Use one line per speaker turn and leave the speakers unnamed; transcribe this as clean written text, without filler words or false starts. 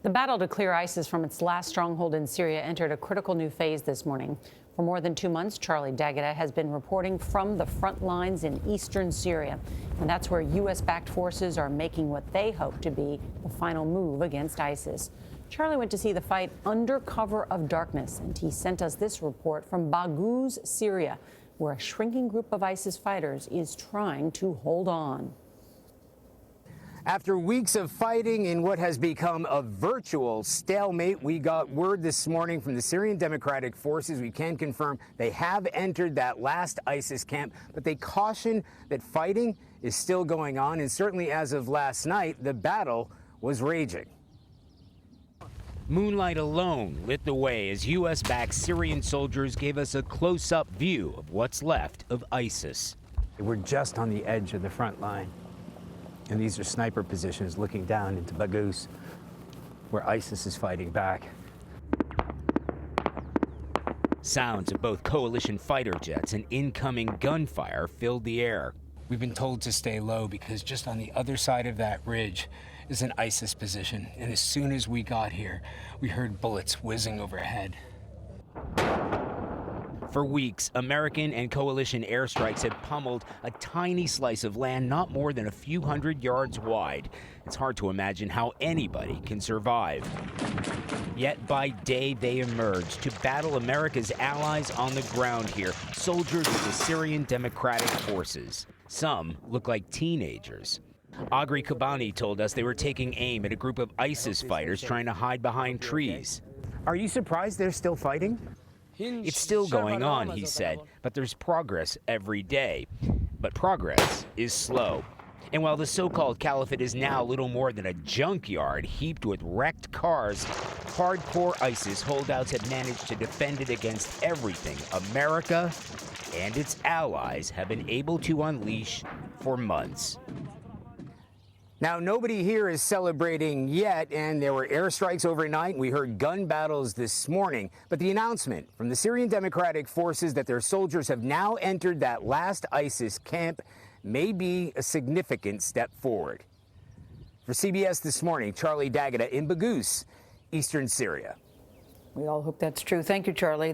The battle to clear ISIS from its last stronghold in Syria entered a critical new phase this morning. For more than 2 months, Charlie D'Agata has been reporting from the front lines in eastern Syria. And that's where U.S.-backed forces are making what they hope to be the final move against ISIS. Charlie went to see the fight under cover of darkness, and he sent us this report from Baghouz, Syria, where a shrinking group of ISIS fighters is trying to hold on.
After weeks of fighting in what has become a virtual stalemate, we got word this morning from the Syrian Democratic Forces. We can confirm they have entered that last ISIS camp, but they caution that fighting is still going on, and certainly as of last night, the battle was raging.
Moonlight alone lit the way as U.S.-backed Syrian soldiers gave us a close-up view of what's left of ISIS.
We're just on the edge of the front line. And these are sniper positions looking down into Baghouz, where ISIS is fighting back.
Sounds of both coalition fighter jets and incoming gunfire filled the air.
We've been told to stay low because just on the other side of that ridge is an ISIS position. And as soon as we got here, we heard bullets whizzing overhead.
For weeks, American and coalition airstrikes had pummeled a tiny slice of land not more than a few hundred yards wide. It's hard to imagine how anybody can survive. Yet by day they emerged to battle America's allies on the ground here, soldiers of the Syrian Democratic Forces. Some look like teenagers. Agri Kabani told us they were taking aim at a group of ISIS fighters trying to hide behind trees.
Are you surprised they're still fighting?
It's still going on, he said, but there's progress every day. But progress is slow. And while the so-called caliphate is now little more than a junkyard heaped with wrecked cars, hardcore ISIS holdouts have managed to defend it against everything America and its allies have been able to unleash for months.
Now, nobody here is celebrating yet, and there were airstrikes overnight. We heard gun battles this morning. But the announcement from the Syrian Democratic Forces that their soldiers have now entered that last ISIS camp may be a significant step forward. For CBS This Morning, Charlie D'Agata in Baghouz, eastern Syria.
We all hope that's true. Thank you, Charlie.